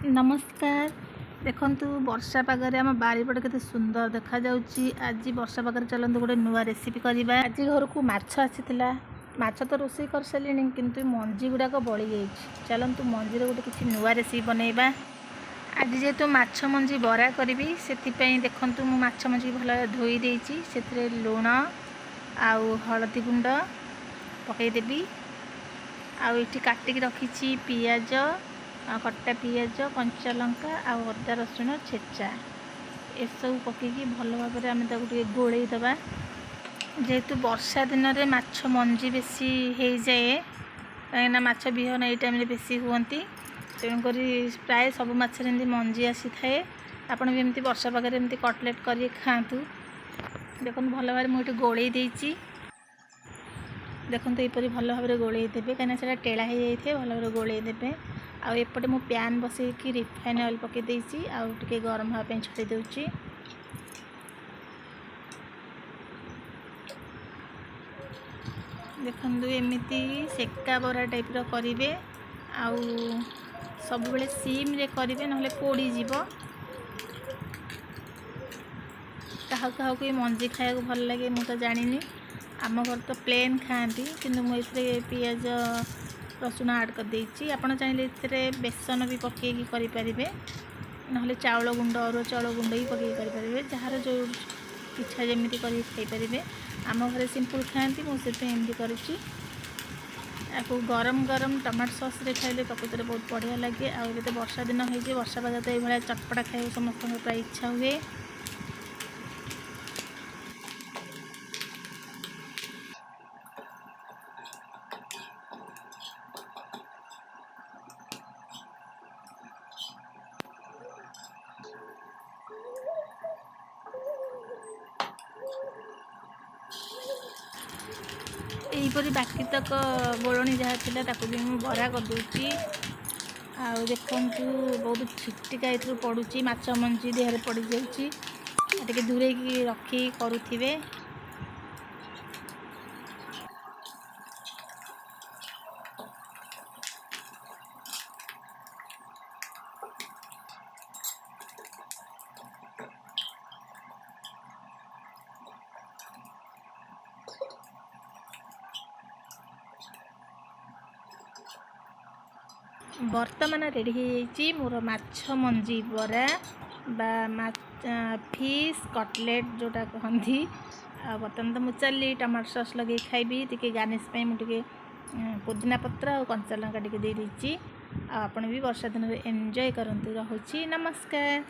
नमस्कार। देखंतु वर्षा पागरे आम बारीपटे केते सुंदर देखा जाउची। आज वर्षा पागरे चलंतु गोटे नुआ रेसिपी करबा। आज घर को माछ आसीथिला। माछ तो रोषेई कर सलिनी किंतु मंजी गुडाक बळी जाईची। चलंतु मंजी रे गोटे किछि नुआ रेसिपी बनेइबा। आज जेतु माछ मंजी बरा करबी सेति पई देखंतु मु माछ मंजी भल धोई देइची। सेतिरे लूण आउ हळदी गुंड पकई देबी। आउ इठी काटिक रखिछि पियाज, कट्टा पियाज, कंचा लंका आ अदा रसुण छेचा ए सब पकईकी भल भाव आम गोलई दबा। जेहेतु वर्षा दिन में माछ मंजी बेसी हो जाए कहीं माछ बिहन ये टाइम बेसी हुंती, तेणुक प्राय सब माछ मंजी आसी थाए। आपड़ भी एमती वर्षा पागे एमती कटलेट कर खातु। देखो भल भाव मुझे गोलई देइची। देखो यहपरी भल भाव गोलई देवे कहीं टेढ़ा हो जाए भल भाव गोलई देवे। आउ एपटे मु प्यान बसैकी रिफाइन ऑयल पके देइची आउ टिके गरम होगा छाड़ी देउची। देखंतु एमिति सेका बरा टाइप रो करिवे आउ सब बेले सिम रे करिवे नहले पोड़ी जीवो। कहा कहा को मंजी खाया भल लगे मु तो जानिनी। आम घर तो प्लेन खाती किंतु मु इसरे पियाज रसुण ऐड कर देइची। आपण चाहिए इतरे बेसन भी पकईकी करें ना चाउल गुंड अरुआ चाउल गुंड ही पकई करें जार जो इच्छा जमी खाईपारे। आम घर सिंपल खाती मुझे एमती करुच्ची। आपको गरम गरम टमाटो सॉस रे खाइले प्रकृत में बहुत बढ़िया लगे। आउ तो वर्षा दिन हो वर्षा पाग तो ये चटपटा खाई समस्त प्राय इच्छा हुए। यहीपरी बाकी तक गोलणी जहाँ थी ताकू भी मुझे बरा कर दूची। आउ देखु बहुत छिटिका ये पड़ुची माछ मंजी देहरे पड़ जाए दूरे की रखी करुवे। बर्तमान रेडी हो मोर माछ मंजी बरा बा फिश कटलेट जोटा कहती। बर्तमान तो मुझे चली टमाटो सॉस लगे खाइबी टी गार्निश मुझे पुदीना पत्र और कंचा लंका टी दे देइची। आपण भी वर्षा दिन में एंजॉय करंतु। रहुची नमस्कार।